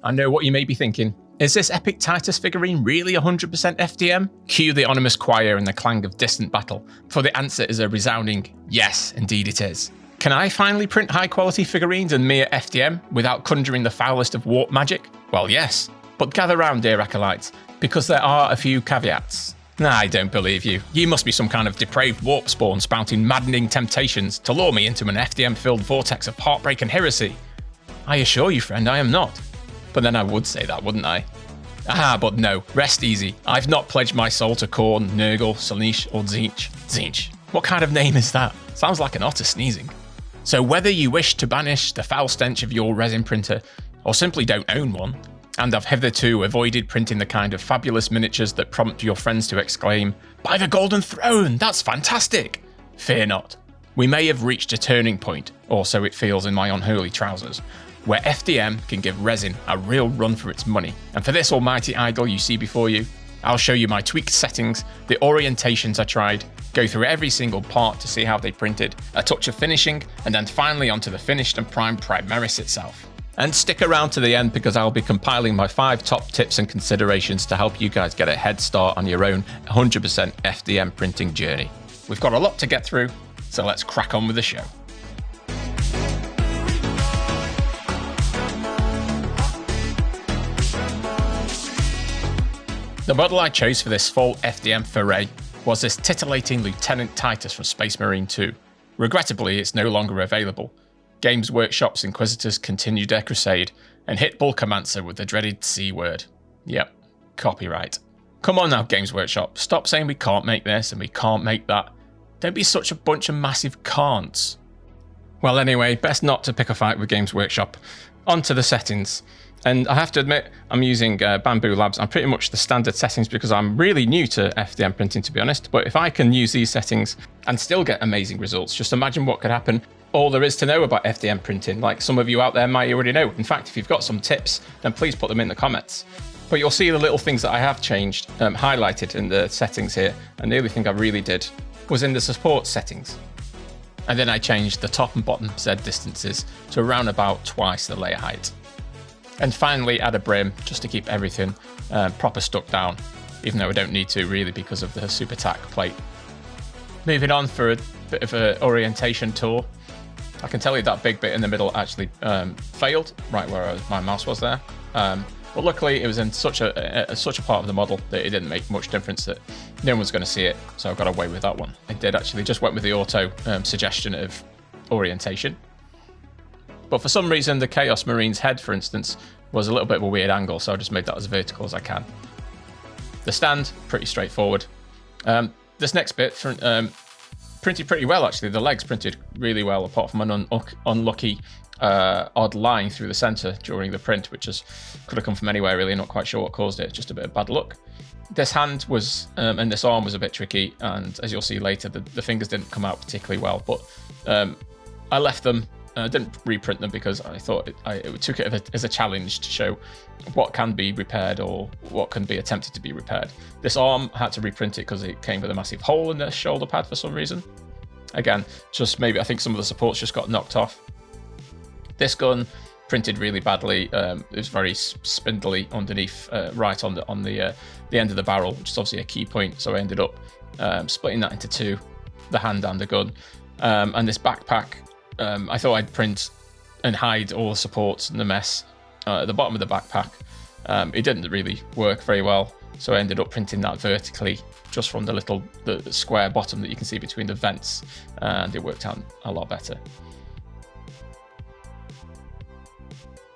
I know what you may be thinking. Is this epic Titus figurine really 100% FDM? Cue the ominous choir and the clang of distant battle, for the answer is a resounding yes, indeed it is. Can I finally print high quality figurines in mere FDM without conjuring the foulest of warp magic? Well, yes. But gather round, dear acolytes, because there are a few caveats. I don't believe you. You must be some kind of depraved warp spawn spouting maddening temptations to lure me into an FDM-filled vortex of heartbreak and heresy. I assure you, friend, I am not. But then I would say that, wouldn't I? But no, rest easy. I've not pledged my soul to Korn, Nurgle, Slaanesh, or Tzeentch. Tzeentch? What kind of name is that? Sounds like an otter sneezing. So whether you wish to banish the foul stench of your resin printer, or simply don't own one, and have hitherto avoided printing the kind of fabulous miniatures that prompt your friends to exclaim, "By the Golden Throne, that's fantastic!" Fear not. We may have reached a turning point, or so it feels in my unholy trousers, where FDM can give resin a real run for its money. And for this almighty idol you see before you, I'll show you my tweaked settings, the orientations I tried, go through every single part to see how they printed, a touch of finishing, and then finally onto the finished and primed Primaris itself. And stick around to the end because I'll be compiling my 5 top tips and considerations to help you guys get a head start on your own 100% FDM printing journey. We've got a lot to get through, so let's crack on with the show. The model I chose for this fall FDM foray was this titillating Lieutenant Titus from Space Marine 2. Regrettably, it's no longer available. Games Workshop's Inquisitors continued their crusade and hit Bulkamancer with the dreaded C word. Yep, copyright. Come on now, Games Workshop, stop saying we can't make this and we can't make that. Don't be such a bunch of massive can'ts. Well anyway, best not to pick a fight with Games Workshop. On to the settings. And I have to admit, I'm using Bambu Labs. I'm pretty much the standard settings because I'm really new to FDM printing, to be honest. But if I can use these settings and still get amazing results, just imagine what could happen. All there is to know about FDM printing, like some of you out there might already know. In fact, if you've got some tips, then please put them in the comments. But you'll see the little things that I have changed, highlighted in the settings here. And the only thing I really did was in the support settings. And then I changed the top and bottom Z distances to around about twice the layer height. And finally add a brim just to keep everything proper stuck down, even though I don't need to really because of the super tack plate. Moving on for a bit of an orientation tour. I can tell you that big bit in the middle actually failed, right where my mouse was there. But luckily it was in such a part of the model that it didn't make much difference that no one's going to see it, so I got away with that one. I did actually just went with the auto suggestion of orientation. But for some reason, the Chaos Marine's head, for instance, was a little bit of a weird angle, so I just made that as vertical as I can. The stand, pretty straightforward. This next bit printed pretty well, actually. The legs printed really well, apart from an unlucky odd line through the center during the print, which could have come from anywhere, really. Not quite sure what caused it, just a bit of bad luck. This hand was, and this arm was a bit tricky, and as you'll see later, the fingers didn't come out particularly well, but I left them. I didn't reprint them because I thought it took it as a challenge to show what can be repaired or what can be attempted to be repaired. This arm, I had to reprint it because it came with a massive hole in the shoulder pad for some reason. Again, just maybe I think some of the supports just got knocked off. This gun printed really badly. It was very spindly underneath, right on the end of the barrel, which is obviously a key point. So I ended up splitting that into two, the hand and the gun. And this backpack, I thought I'd print and hide all the supports and the mess at the bottom of the backpack. It didn't really work very well, so I ended up printing that vertically just from the square bottom that you can see between the vents, and it worked out a lot better.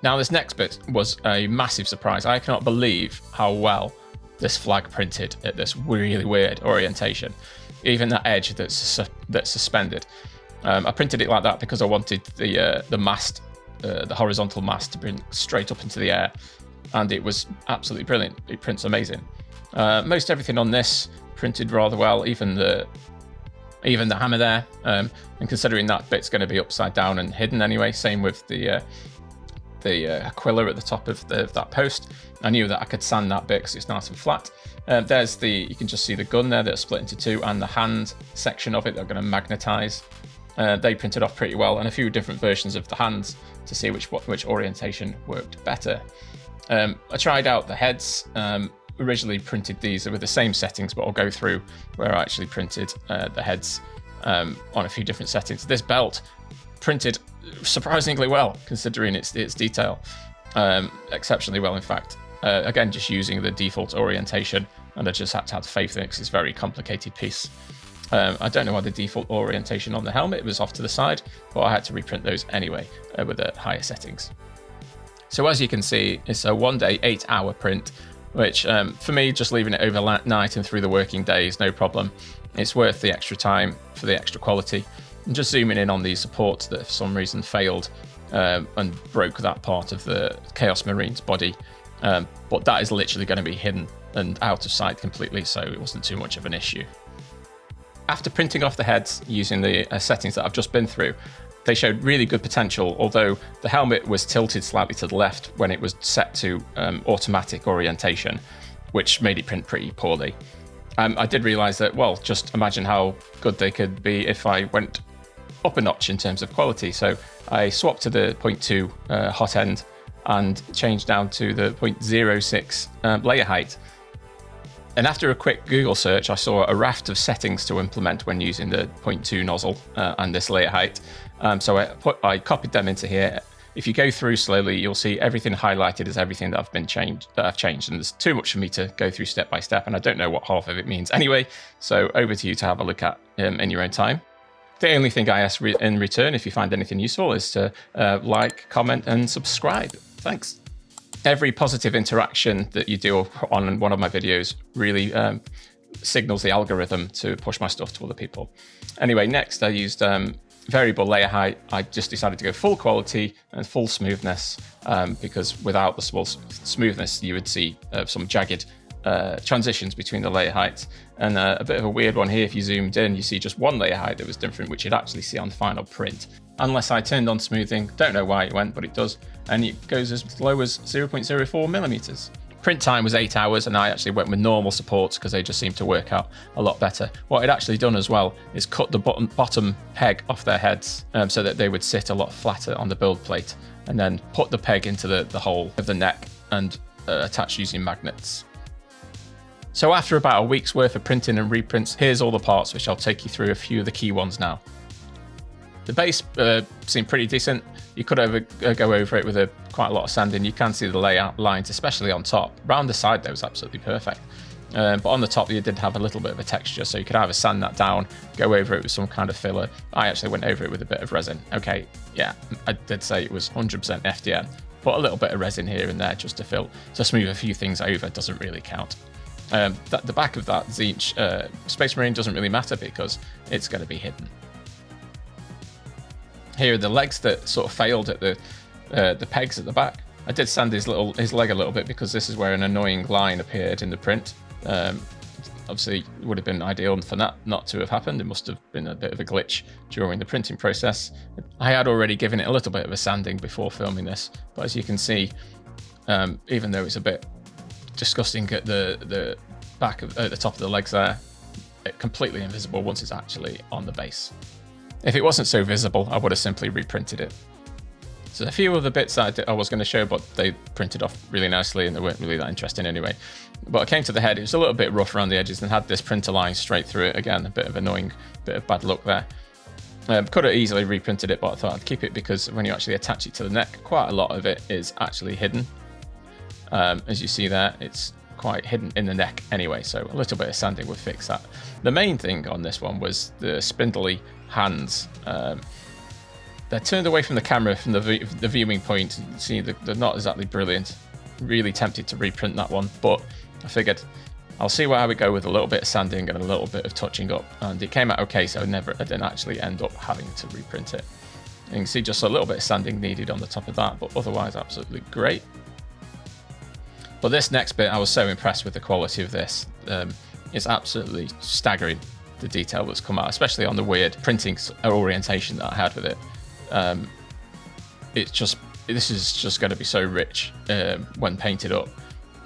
Now this next bit was a massive surprise. I cannot believe how well this flag printed at this really weird orientation. Even that edge that's suspended. I printed it like that because I wanted the mast, the horizontal mast, to print straight up into the air, and it was absolutely brilliant. It prints amazing. Most everything on this printed rather well, even the hammer there. And considering that bit's going to be upside down and hidden anyway, same with the Aquila at the top of that post. I knew that I could sand that bit because it's nice and flat. You can just see the gun there that's split into two, and the hand section of it that are going to magnetize. They printed off pretty well, and a few different versions of the hands to see which orientation worked better. I tried out the heads. Originally printed these with the same settings, but I'll go through where I actually printed the heads on a few different settings. This belt printed surprisingly well, considering its detail. Exceptionally well, in fact. Again, just using the default orientation, and I just had to have faith in it because it's a very complicated piece. I don't know why the default orientation on the helmet was off to the side, but I had to reprint those anyway with the higher settings. So as you can see, it's a 1 day, 8 hour print, which for me, just leaving it overnight and through the working day is no problem. It's worth the extra time for the extra quality. And just zooming in on these supports that for some reason failed and broke that part of the Chaos Marine's body. But that is literally going to be hidden and out of sight completely, so it wasn't too much of an issue. After printing off the heads using the settings that I've just been through, they showed really good potential, although the helmet was tilted slightly to the left when it was set to automatic orientation, which made it print pretty poorly. I did realise that, well, just imagine how good they could be if I went up a notch in terms of quality. So I swapped to the 0.2 hot end and changed down to the 0.06 layer height. And after a quick Google search, I saw a raft of settings to implement when using the 0.2 nozzle and this layer height. So I copied them into here. If you go through slowly, you'll see everything highlighted as everything that I've changed. And there's too much for me to go through step by step, and I don't know what half of it means anyway. So over to you to have a look at in your own time. The only thing I ask in return, if you find anything useful, is to like, comment, and subscribe. Thanks. Every positive interaction that you do on one of my videos really signals the algorithm to push my stuff to other people. Anyway, next I used variable layer height. I just decided to go full quality and full smoothness because without the smoothness, you would see some jagged transitions between the layer heights. And a bit of a weird one here, if you zoomed in, you see just one layer height that was different, which you'd actually see on the final print. Unless I turned on smoothing, don't know why it went, but it does. And it goes as low as 0.04 millimeters. Print time was 8 hours, and I actually went with normal supports because they just seemed to work out a lot better. What I'd actually done as well is cut the bottom peg off their heads so that they would sit a lot flatter on the build plate, and then put the peg into the hole of the neck and attach using magnets. So after about a week's worth of printing and reprints, here's all the parts, which I'll take you through a few of the key ones now. The base seemed pretty decent. You could go over it with quite a lot of sanding. You can see the layout lines, especially on top. Round the side, though, was absolutely perfect. But on the top, you did have a little bit of a texture, so you could either sand that down, go over it with some kind of filler. I actually went over it with a bit of resin. Okay, yeah, I did say it was 100% FDM, but a little bit of resin here and there just to smooth a few things over doesn't really count. The back of that Zinch Space Marine doesn't really matter because it's going to be hidden. Here are the legs that sort of failed at the pegs at the back. I did sand his leg a little bit because this is where an annoying line appeared in the print. Obviously, it would have been ideal for that not to have happened. It must have been a bit of a glitch during the printing process. I had already given it a little bit of a sanding before filming this, but as you can see, even though it's a bit disgusting at the back at the top of the legs there, it's completely invisible once it's actually on the base. If it wasn't so visible, I would have simply reprinted it. So a few of the bits that I was going to show, but they printed off really nicely and they weren't really that interesting anyway. But I came to the head, it was a little bit rough around the edges and had this printer line straight through it. Again, a bit of annoying, bit of bad luck there. Could have easily reprinted it, but I thought I'd keep it because when you actually attach it to the neck, quite a lot of it is actually hidden. As you see there, it's quite hidden in the neck anyway, so a little bit of sanding would fix that. The main thing on this one was the spindly hands. They're turned away from the camera from the viewing point. You see they're not exactly brilliant. Really tempted to reprint that one, but I figured I'll see how we go with a little bit of sanding and a little bit of touching up, and it came out okay, so I didn't actually end up having to reprint it. You can see just a little bit of sanding needed on the top of that, but otherwise absolutely great. But this next bit, I was so impressed with the quality of this. It's absolutely staggering, the detail that's come out, especially on the weird printing orientation that I had with it. This is just going to be so rich when painted up,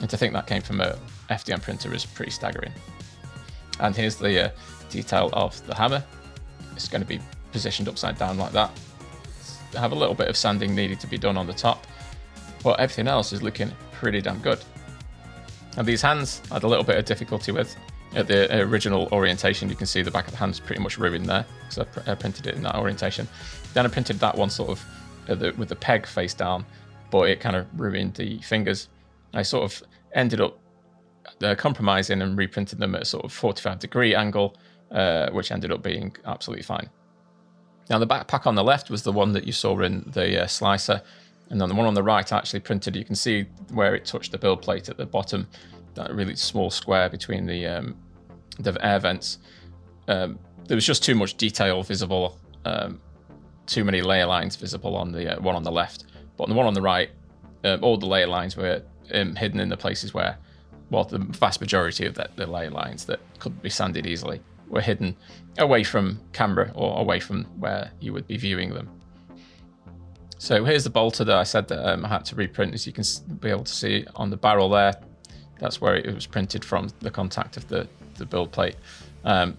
and to think that came from a FDM printer is pretty staggering. And here's the detail of the hammer. It's going to be positioned upside down like that. I have a little bit of sanding needed to be done on the top, but everything else is looking pretty damn good. Now these hands I had a little bit of difficulty with. At the original orientation, you can see the back of the hand's pretty much ruined there, because I printed it in that orientation. Then I printed that one sort of with the peg face down, but it kind of ruined the fingers. I sort of ended up compromising and reprinted them at a sort of 45-degree angle, which ended up being absolutely fine. Now the backpack on the left was the one that you saw in the slicer, and then the one on the right I actually printed. You can see where it touched the build plate at the bottom, that really small square between the air vents. There was just too much detail visible, too many layer lines visible on the one on the left. But on the one on the right, all the layer lines were hidden in the places where, well, the vast majority of the layer lines that could be sanded easily were hidden away from camera or away from where you would be viewing them. So here's the bolter that I said that I had to reprint. As you can be able to see on the barrel there, that's where it was printed from, the contact of the build plate.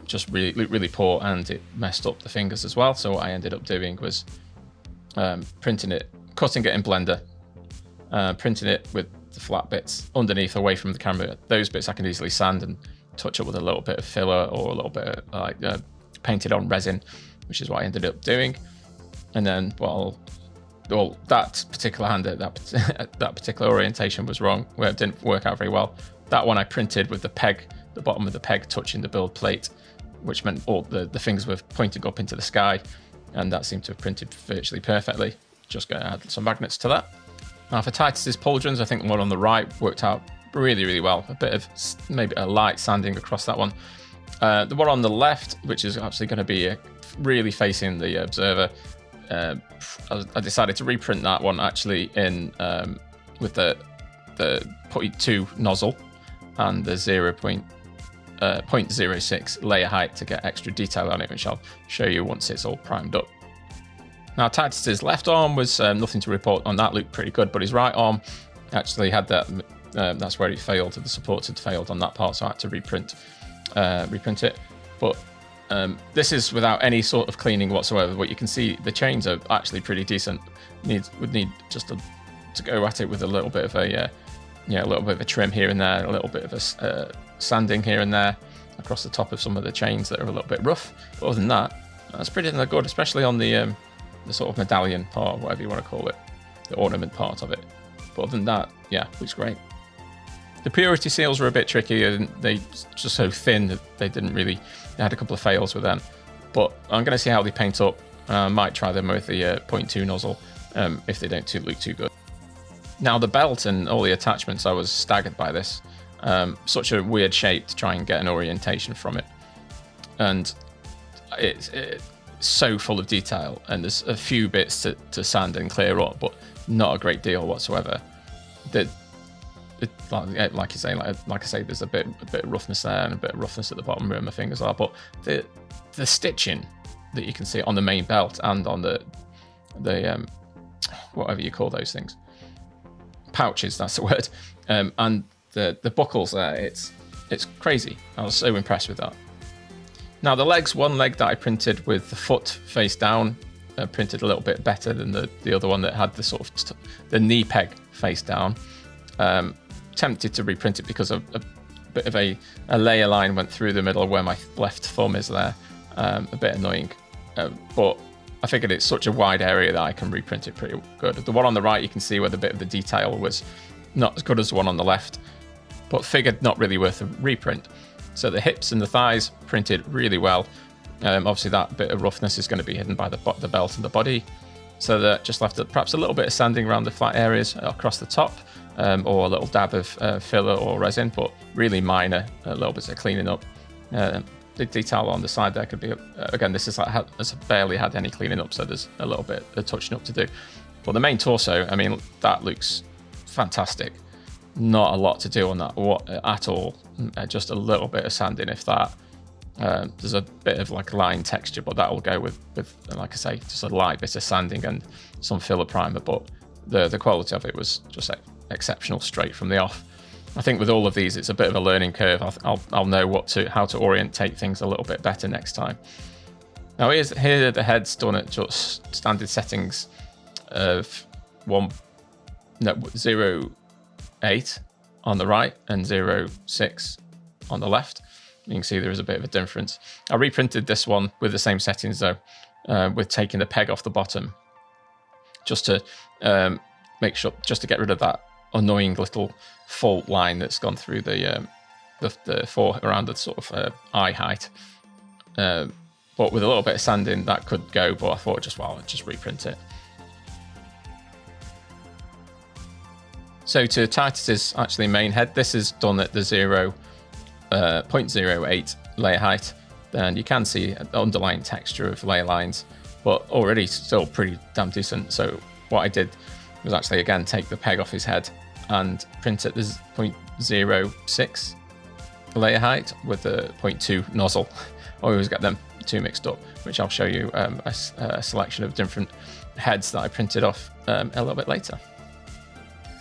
Just really poor, and it messed up the fingers as well. So what I ended up doing was printing it, cutting it in Blender, printing it with the flat bits underneath away from the camera. Those bits I can easily sand and touch up with a little bit of filler or a little bit of like painted on resin, which is what I ended up doing. And then, well, that particular hand, that particular orientation was wrong, where it didn't work out very well. That one I printed with the peg, the bottom of the peg touching the build plate, which meant all the fingers were pointing up into the sky, and that seemed to have printed virtually perfectly. Just going to add some magnets to that. Now for Titus's pauldrons, I think the one on the right worked out really well. A bit of maybe a light sanding across that one. The one on the left, which is actually going to be really facing the observer, I decided to reprint that one actually in with the 0.2 nozzle and the 0.06 layer height to get extra detail on it, which I'll show you once it's all primed up. Now Titus's left arm was nothing to report on. That looked pretty good, but his right arm actually had that. That's where he failed. The supports had failed on that part, so I had to reprint it. But this is without any sort of cleaning whatsoever. But you can see the chains are actually pretty decent. Would need just to go at it with a little bit of a little bit of a trim here and there, a little bit of a sanding here and there across the top of some of the chains that are a little bit rough. But other than that, that's pretty good, especially on the sort of medallion part, whatever you want to call it, the ornament part of it. But other than that, yeah, looks great. The purity seals were a bit tricky, and they just so thin that they had a couple of fails with them. But I'm going to see how they paint up. I might try them with the 0.2 nozzle if they don't look too good. Now the belt and all the attachments, I was staggered by this. Such a weird shape to try and get an orientation from it. And it's so full of detail, and there's a few bits to sand and clear up, but not a great deal whatsoever. Like I say, there's a bit of roughness there and a bit of roughness at the bottom where my fingers are, but the stitching that you can see on the main belt and on the whatever you call those things, pouches, that's the word, and the buckles there, it's crazy. I was so impressed with that. Now the legs, one leg that I printed with the foot face down, printed a little bit better than the other one that had the sort of the knee peg face down. Tempted to reprint it because a bit of a layer line went through the middle where my left thumb is there. A bit annoying, but I figured it's such a wide area that I can reprint it pretty good. The one on the right, you can see where the bit of the detail was not as good as the one on the left, but figured not really worth a reprint. So the hips and the thighs printed really well. Obviously that bit of roughness is going to be hidden by the belt and the body. So that just left perhaps a little bit of sanding around the flat areas across the top, or a little dab of filler or resin, but really minor, a little bit of cleaning up. The detail on the side there could be, again, this is has barely had any cleaning up, so there's a little bit of touching up to do. But the main torso, I mean, that looks fantastic. Not a lot to do on that at all. Just a little bit of sanding, if that. There's a bit of like line texture, but that will go with, like I say, just a light bit of sanding and some filler primer. But the quality of it was just exceptional straight from the off. I think with all of these, it's a bit of a learning curve. I'll know how to orientate things a little bit better next time. Now here are the heads done at just standard settings of 0.1 0.8 on the right and 0.6 on the left. You can see there is a bit of a difference. I reprinted this one with the same settings though, with taking the peg off the bottom, just to make sure, just to get rid of that annoying little fault line that's gone through the around the sort of eye height. But with a little bit of sanding that could go, but I thought just reprint it. So to Titus's actually main head, this is done at the 0.08 layer height. Then you can see the underlying texture of layer lines, but already still pretty damn decent. So what I did was actually again take the peg off his head and print at the 0.06 layer height with the 0.2 nozzle. I always get them two mixed up, which I'll show you a selection of different heads that I printed off a little bit later.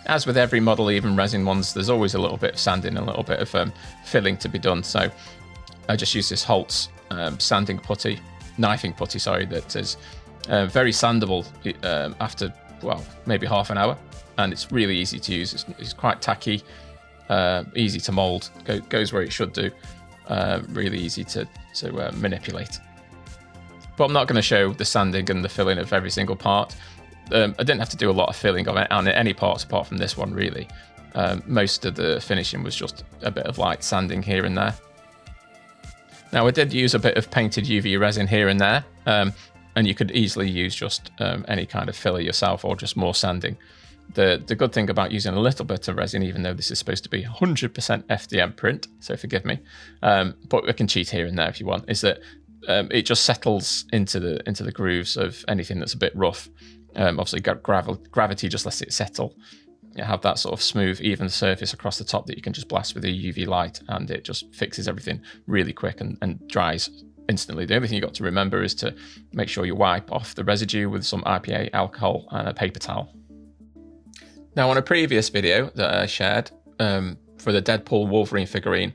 As with every model, even resin ones, there's always a little bit of sanding, a little bit of filling to be done. So I just use this Holtz knifing putty, that is very sandable after, well, maybe half an hour. And it's really easy to use. It's quite tacky, easy to mold, goes where it should do, really easy to manipulate. But I'm not going to show the sanding and the filling of every single part. I didn't have to do a lot of filling on any parts apart from this one, really. Most of the finishing was just a bit of light sanding here and there. Now I did use a bit of painted UV resin here and there, and you could easily use just any kind of filler yourself or just more sanding. The good thing about using a little bit of resin, even though this is supposed to be 100% FDM print, so forgive me, but we can cheat here and there if you want, is that it just settles into the grooves of anything that's a bit rough. Obviously gravity just lets it settle. You have that sort of smooth, even surface across the top that you can just blast with a UV light, and it just fixes everything really quick and dries instantly. The only thing you've got to remember is to make sure you wipe off the residue with some IPA alcohol and a paper towel. Now, on a previous video that I shared for the Deadpool Wolverine figurine,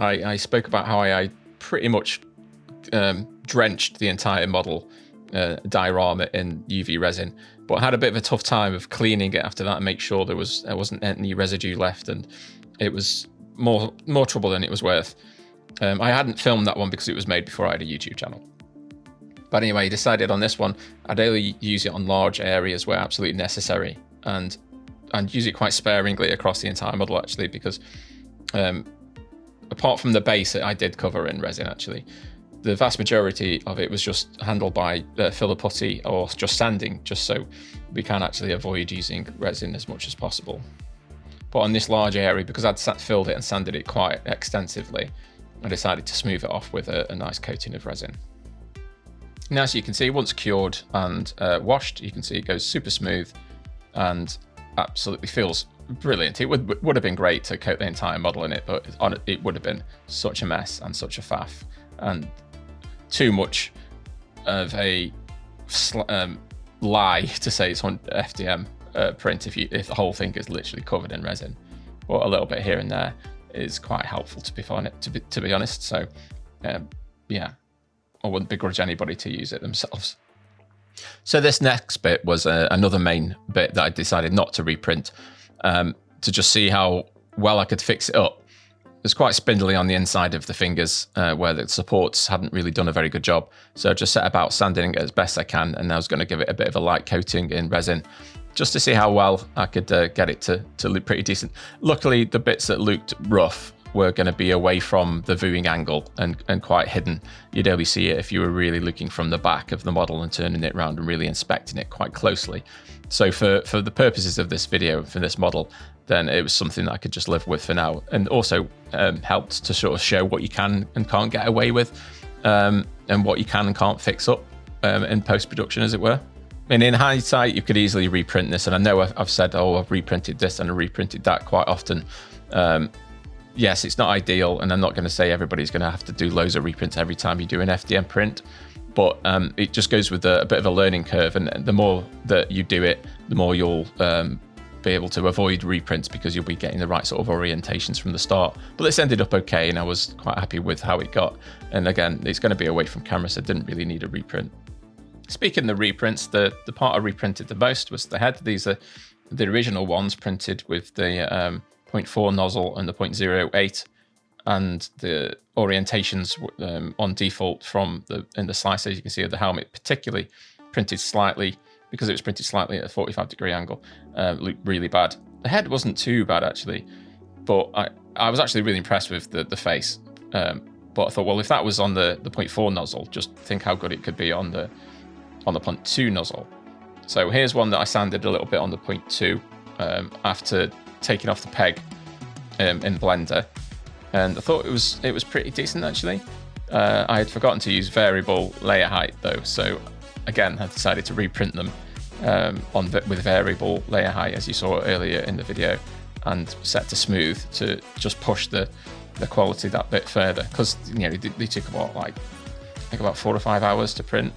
I spoke about how I pretty much drenched the entire model diorama in UV resin, but had a bit of a tough time of cleaning it after that and make sure there wasn't any residue left, and it was more trouble than it was worth. I hadn't filmed that one because it was made before I had a YouTube channel. But anyway, I decided on this one I'd only use it on large areas where absolutely necessary, and use it quite sparingly across the entire model actually, because apart from the base that I did cover in resin actually, the vast majority of it was just handled by filler putty or just sanding, just so we can actually avoid using resin as much as possible. But on this large area, because I'd filled it and sanded it quite extensively, I decided to smooth it off with a nice coating of resin. Now, as you can see, once cured and washed, you can see it goes super smooth and absolutely feels brilliant. It would have been great to coat the entire model in it, but it would have been such a mess and such a faff, and too much of a lie to say it's on FDM print if the whole thing is literally covered in resin. But a little bit here and there is quite helpful, to be honest. So yeah, I wouldn't begrudge anybody to use it themselves. So this next bit was another main bit that I decided not to reprint, to just see how well I could fix it up. It was quite spindly on the inside of the fingers where the supports hadn't really done a very good job. So I just set about sanding it as best I can, and I was going to give it a bit of a light coating in resin just to see how well I could get it to look pretty decent. Luckily, the bits that looked rough were going to be away from the viewing angle and quite hidden. You'd only see it if you were really looking from the back of the model and turning it around and really inspecting it quite closely. So for the purposes of this video, for this model, then it was something that I could just live with for now, and also helped to sort of show what you can and can't get away with, and what you can and can't fix up in post-production, as it were. And in hindsight, you could easily reprint this, and I know I've said, oh, I've reprinted this and I reprinted that quite often. Yes, it's not ideal, and I'm not going to say everybody's going to have to do loads of reprints every time you do an FDM print, but it just goes with a bit of a learning curve, and the more that you do it, the more you'll be able to avoid reprints, because you'll be getting the right sort of orientations from the start. But this ended up okay, and I was quite happy with how it got. And again, it's going to be away from camera, so I didn't really need a reprint. Speaking of reprints, the part I reprinted the most was the head. These are the original ones printed with the 0.4 nozzle and the 0.08, and the orientations on default from in the slice, as you can see, of the helmet, particularly printed slightly, because it was printed slightly at a 45-degree angle, looked really bad. The head wasn't too bad actually, but I was actually really impressed with the face. But I thought, well, if that was on the 0.4 nozzle, just think how good it could be on the 0.2 nozzle. So here's one that I sanded a little bit on the 0.2 after taking off the peg in Blender, and I thought it was pretty decent actually. I had forgotten to use variable layer height though, so again I decided to reprint them with variable layer height, as you saw earlier in the video, and set to smooth to just push the quality that bit further, because you know they took I think about 4 or 5 hours to print.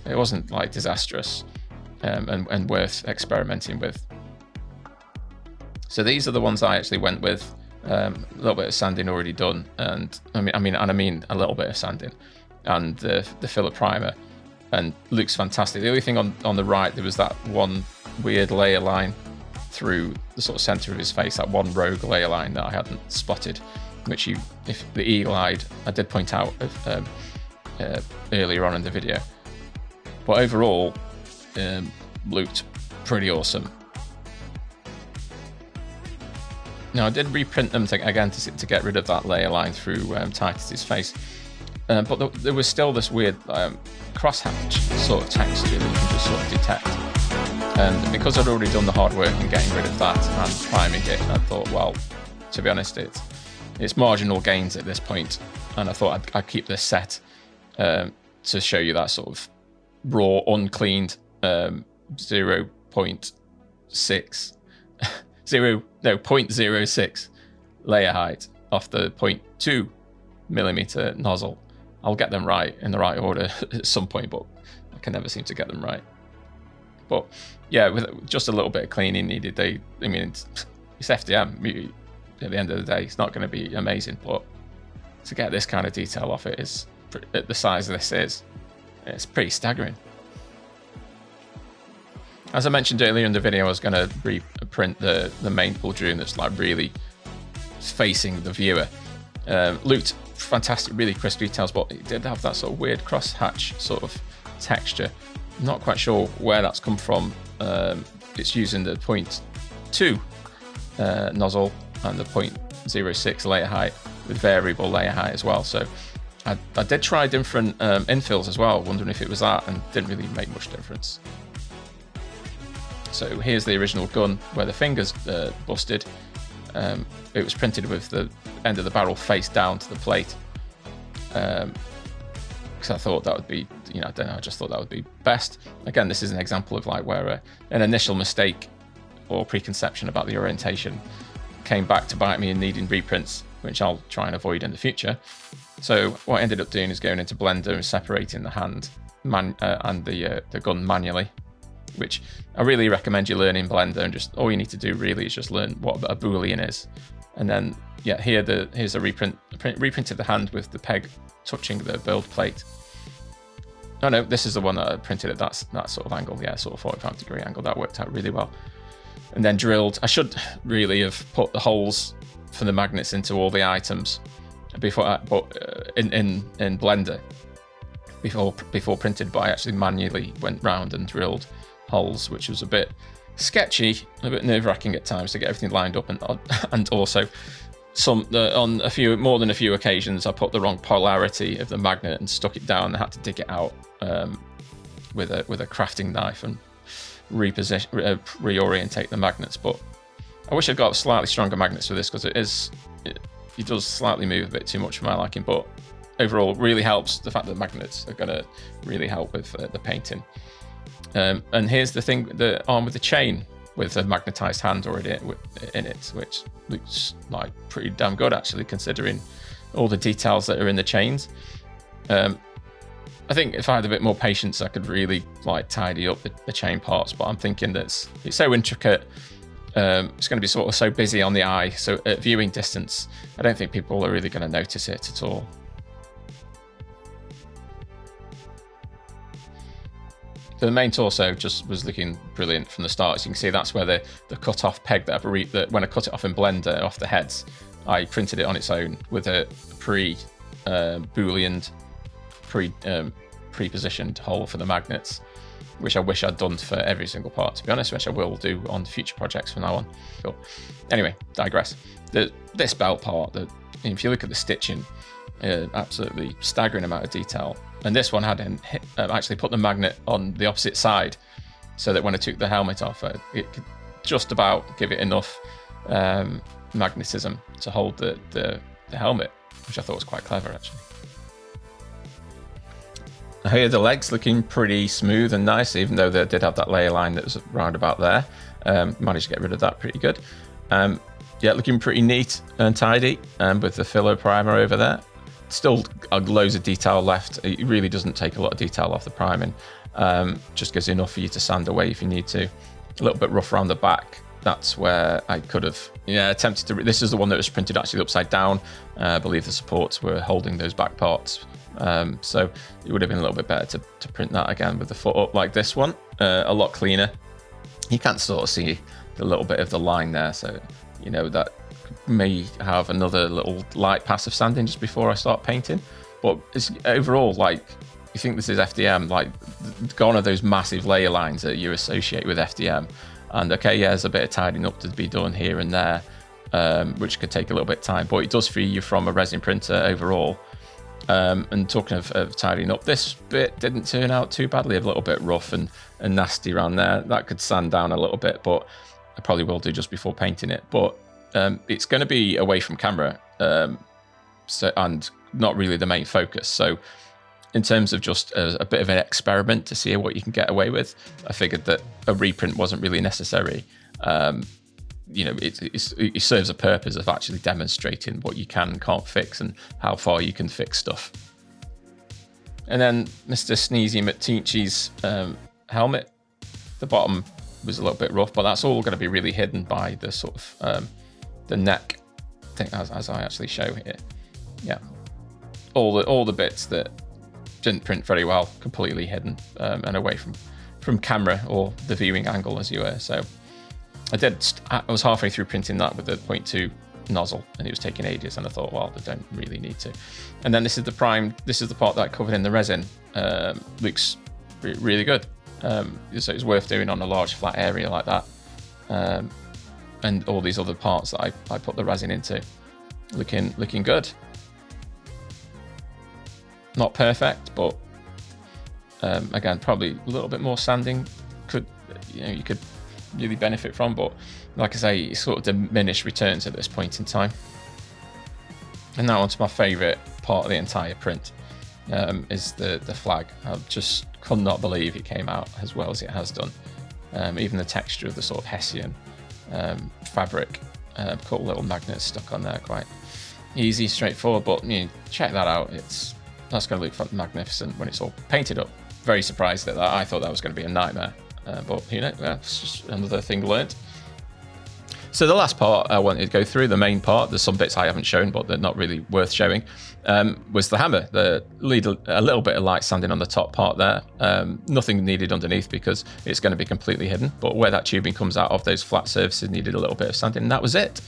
It wasn't like disastrous and worth experimenting with. So these are the ones I actually went with. A little bit of sanding already done, and I mean a little bit of sanding, and the filler primer, and looks fantastic. The only thing on the right, there was that one weird layer line through the sort of center of his face, that one rogue layer line that I hadn't spotted, which if the eagle-eyed, I did point out earlier on in the video. But overall, looked pretty awesome. Now I did reprint them to get rid of that layer line through Titus's face, but there was still this weird crosshatch sort of texture that you can just sort of detect. And because I'd already done the hard work in getting rid of that and priming it, I thought, well, to be honest, it's marginal gains at this point, and I thought I'd keep this set to show you that sort of raw, uncleaned 0.06 layer height off the 0.2 millimeter nozzle. I'll get them right in the right order at some point, but I can never seem to get them right. But yeah, with just a little bit of cleaning needed. It's FDM. At the end of the day, it's not going to be amazing, but to get this kind of detail off it is, at the size this is, it's pretty staggering. As I mentioned earlier in the video, I was going to reprint the main figurine that's like really facing the viewer. Looked fantastic, really crisp details, but it did have that sort of weird crosshatch sort of texture. I'm not quite sure where that's come from. It's using the 0.2 nozzle and the 0.06 layer height with variable layer height as well. So I did try different infills as well, wondering if it was that, and didn't really make much difference. So here's the original gun where the fingers busted. It was printed with the end of the barrel face down to the plate, because I thought that would be, I don't know, I just thought that would be best. Again, this is an example of like where an initial mistake or preconception about the orientation came back to bite me in needing reprints, which I'll try and avoid in the future. So what I ended up doing is going into Blender and separating the hand and the gun manually, which I really recommend you learn in Blender, and just all you need to do really is just learn what a boolean is. And then yeah, here's a reprinted the hand with the peg touching the build plate. Oh no, this is the one that I printed at that sort of angle, yeah, sort of 45-degree angle. That worked out really well. And then drilled. I should really have put the holes for the magnets into all the items before, in Blender before printed, but I actually manually went round and drilled holes, which was a bit sketchy, a bit nerve-wracking at times to get everything lined up, and also on more than a few occasions I put the wrong polarity of the magnet and stuck it down. I had to dig it out with a crafting knife and reorientate the magnets. But I wish I'd got slightly stronger magnets for this, because it does slightly move a bit too much for my liking, but overall really helps. The fact that the magnets are going to really help with the painting. And here's the arm with the chain with a magnetized hand already in it, which looks like pretty damn good actually, considering all the details that are in the chains. I think if I had a bit more patience, I could really like tidy up the chain parts, but I'm thinking that it's so intricate. It's going to be sort of so busy on the eye, so at viewing distance, I don't think people are really going to notice it at all. The main torso just was looking brilliant from the start. As you can see, that's where the cut-off peg that when I cut it off in Blender off the heads, I printed it on its own with a Boolean, pre-positioned hole for the magnets, which I wish I'd done for every single part, to be honest, which I will do on future projects from now on. Cool. Anyway, digress. This belt part, if you look at the stitching, absolutely staggering amount of detail. And this one had actually put the magnet on the opposite side, so that when I took the helmet off, it could just about give it enough magnetism to hold the helmet, which I thought was quite clever, actually. Here the legs looking pretty smooth and nice, even though they did have that layer line that was around about there. Managed to get rid of that pretty good. Yeah, looking pretty neat and tidy, with the filler primer over there. Still loads of detail left. It really doesn't take a lot of detail off the priming. Just gives enough for you to sand away if you need to. A little bit rough around the back. That's where I could have, attempted to. This is the one that was printed actually upside down. I believe the supports were holding those back parts. So it would have been a little bit better to print that again with the foot up like this one. A lot cleaner. You can't sort of see the little bit of the line there, so that may have another little light pass of sanding just before I start painting. But it's overall, like, you think this is FDM, like, gone are those massive layer lines that you associate with FDM. And okay, yeah, there's a bit of tidying up to be done here and there, which could take a little bit of time, but it does free you from a resin printer overall. And talking of tidying up, this bit didn't turn out too badly. A little bit rough and nasty around there. That could sand down a little bit, but I probably will do just before painting it. But it's going to be away from camera, and not really the main focus. So in terms of just a bit of an experiment to see what you can get away with, I figured that a reprint wasn't really necessary. It serves a purpose of actually demonstrating what you can and can't fix and how far you can fix stuff. And then Mr. Sneezy McTeachy's helmet. The bottom was a little bit rough, but that's all going to be really hidden by the sort of the neck thing, as I actually show here. Yeah, all the bits that didn't print very well, completely hidden and away from camera or the viewing angle, as you were. So I was halfway through printing that with the 0.2 nozzle, and it was taking ages, and I thought, well, I don't really need to. And then this is the part that I covered in the resin. Looks really good. So it's worth doing on a large flat area like that. And all these other parts that I put the resin into, looking good. Not perfect, but again, probably a little bit more sanding you could really benefit from, but like I say, it's sort of diminished returns at this point in time. And now onto my favourite part of the entire print, is the flag. I just could not believe it came out as well as it has done. Even the texture of the sort of Hessian fabric, cool little magnets stuck on there, quite easy, straightforward, but check that out. That's going to look magnificent when it's all painted up. Very surprised at that. I thought that was going to be a nightmare. But it's just another thing learned. So the last part I wanted to go through, the main part, there's some bits I haven't shown, but they're not really worth showing, was the hammer. A little bit of light sanding on the top part there. Nothing needed underneath because it's going to be completely hidden. But where that tubing comes out of, those flat surfaces needed a little bit of sanding, and that was it.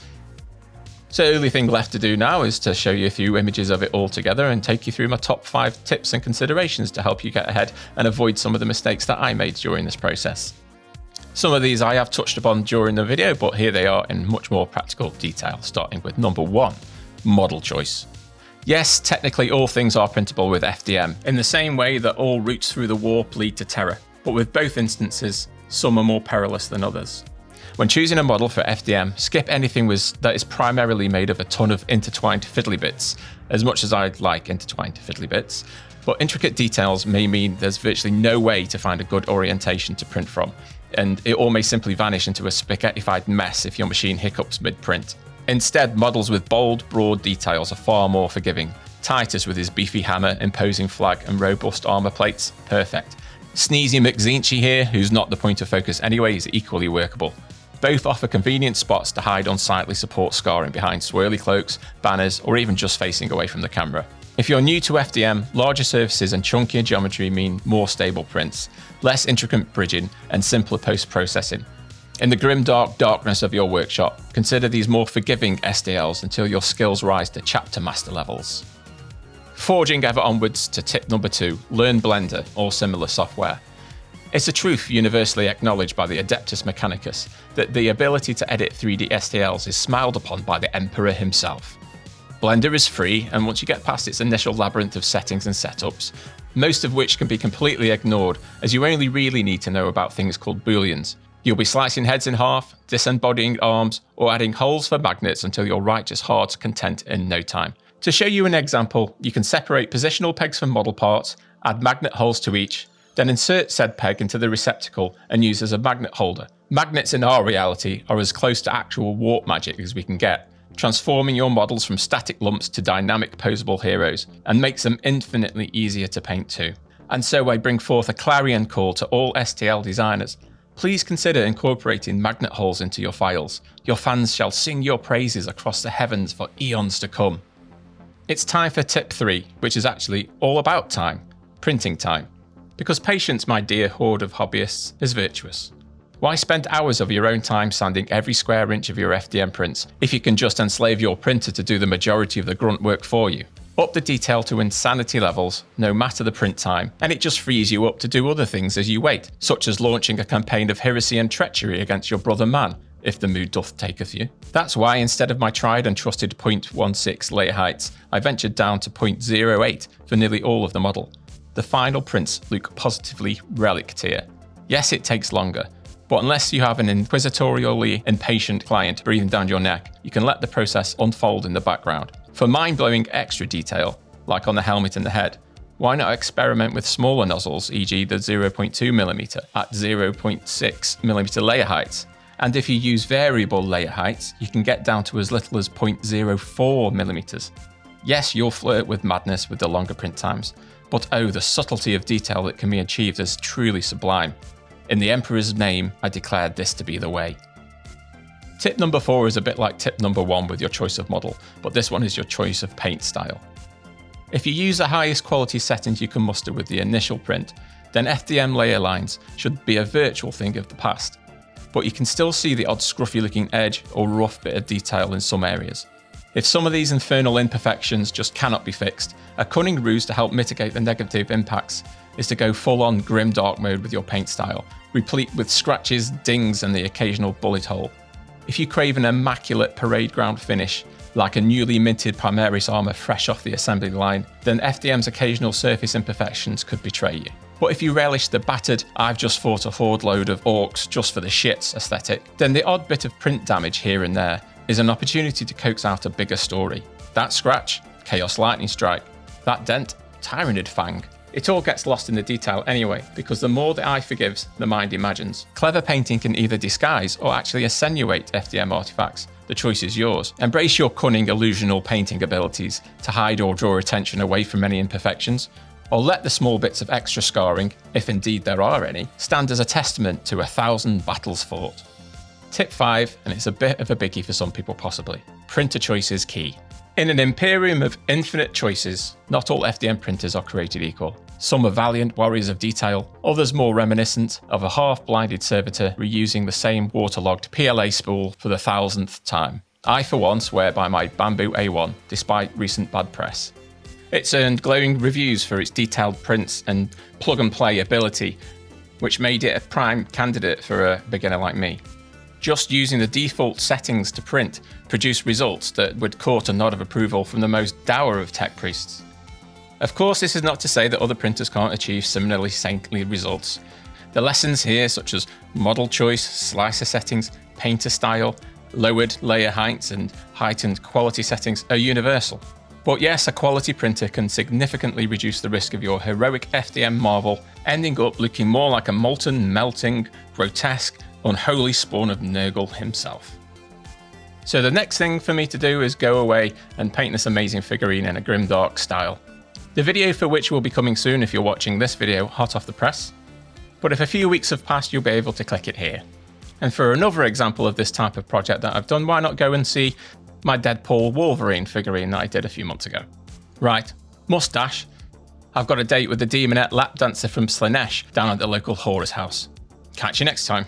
So the only thing left to do now is to show you a few images of it all together and take you through my top 5 tips and considerations to help you get ahead and avoid some of the mistakes that I made during this process. Some of these I have touched upon during the video, but here they are in much more practical detail, starting with number 1, model choice. Yes, technically all things are printable with FDM, in the same way that all routes through the warp lead to terror, but with both instances, some are more perilous than others. When choosing a model for FDM, skip anything that is primarily made of a ton of intertwined fiddly bits, as much as I'd like intertwined fiddly bits, but intricate details may mean there's virtually no way to find a good orientation to print from, and it all may simply vanish into a spaghettified mess if your machine hiccups mid-print. Instead, models with bold, broad details are far more forgiving. Titus with his beefy hammer, imposing flag, and robust armour plates, perfect. Sneezy McZinchy here, who's not the point of focus anyway, is equally workable. Both offer convenient spots to hide unsightly support scarring behind swirly cloaks, banners, or even just facing away from the camera. If you're new to FDM, larger surfaces and chunkier geometry mean more stable prints, less intricate bridging, and simpler post-processing. In the grim dark darkness of your workshop, consider these more forgiving STLs until your skills rise to chapter master levels. Forging ever onwards to tip number 2, learn Blender or similar software. It's a truth universally acknowledged by the Adeptus Mechanicus that the ability to edit 3D STLs is smiled upon by the Emperor himself. Blender is free, and once you get past its initial labyrinth of settings and setups, most of which can be completely ignored as you only really need to know about things called booleans. You'll be slicing heads in half, disembodying arms, or adding holes for magnets until you're righteous heart's content in no time. To show you an example, you can separate positional pegs from model parts, add magnet holes to each, then insert said peg into the receptacle and use as a magnet holder. Magnets in our reality are as close to actual warp magic as we can get, transforming your models from static lumps to dynamic posable heroes, and makes them infinitely easier to paint too. And so I bring forth a clarion call to all STL designers. Please consider incorporating magnet holes into your files. Your fans shall sing your praises across the heavens for eons to come. It's time for tip 3, which is actually all about time, printing time. Because patience, my dear horde of hobbyists, is virtuous. Why spend hours of your own time sanding every square inch of your FDM prints if you can just enslave your printer to do the majority of the grunt work for you? Up the detail to insanity levels, no matter the print time, and it just frees you up to do other things as you wait, such as launching a campaign of heresy and treachery against your brother man, if the mood doth taketh you. That's why instead of my tried and trusted 0.16 layer heights, I ventured down to 0.08 for nearly all of the model. The final prints look positively relic tier. Yes, it takes longer, but unless you have an inquisitorially impatient client breathing down your neck, you can let the process unfold in the background. For mind-blowing extra detail, like on the helmet and the head, why not experiment with smaller nozzles, e.g. the 0.2mm at 0.6mm layer heights? And if you use variable layer heights, you can get down to as little as 0.04mm. Yes, you'll flirt with madness with the longer print times, but oh, the subtlety of detail that can be achieved is truly sublime. In the Emperor's name, I declared this to be the way. Tip number 4 is a bit like tip number 1 with your choice of model, but this one is your choice of paint style. If you use the highest quality settings you can muster with the initial print, then FDM layer lines should be a virtual thing of the past, but you can still see the odd scruffy looking edge or rough bit of detail in some areas. If some of these infernal imperfections just cannot be fixed, a cunning ruse to help mitigate the negative impacts is to go full-on grim dark mode with your paint style, replete with scratches, dings and the occasional bullet hole. If you crave an immaculate parade ground finish, like a newly minted Primaris armour fresh off the assembly line, then FDM's occasional surface imperfections could betray you. But if you relish the battered, I've just fought a horde load of orcs just for the shits aesthetic, then the odd bit of print damage here and there is an opportunity to coax out a bigger story. That scratch, Chaos Lightning Strike. That dent, Tyranid Fang. It all gets lost in the detail anyway, because the more the eye forgives, the mind imagines. Clever painting can either disguise or actually attenuate FDM artifacts. The choice is yours. Embrace your cunning illusional painting abilities to hide or draw attention away from any imperfections, or let the small bits of extra scarring, if indeed there are any, stand as a testament to 1,000 battles fought. Tip 5, and it's a bit of a biggie for some people possibly. Printer choice is key. In an imperium of infinite choices, not all FDM printers are created equal. Some are valiant warriors of detail, others more reminiscent of a half-blinded servitor reusing the same waterlogged PLA spool for the 1,000th time. I for one swear by my Bambu A1, despite recent bad press. It's earned glowing reviews for its detailed prints and plug-and-play ability, which made it a prime candidate for a beginner like me. Just using the default settings to print produced results that would court a nod of approval from the most dour of tech priests. Of course, this is not to say that other printers can't achieve similarly saintly results. The lessons here, such as model choice, slicer settings, painter style, lowered layer heights and heightened quality settings are universal. But yes, a quality printer can significantly reduce the risk of your heroic FDM marvel ending up looking more like a molten, melting, grotesque, unholy spawn of Nurgle himself. So the next thing for me to do is go away and paint this amazing figurine in a grimdark style. The video for which will be coming soon if you're watching this video hot off the press, but if a few weeks have passed you'll be able to click it here. And for another example of this type of project that I've done, why not go and see my Deadpool Wolverine figurine that I did a few months ago. Right, Mustache. I've got a date with the demonette lap dancer from Slanesh down at the local Horror's house. Catch you next time.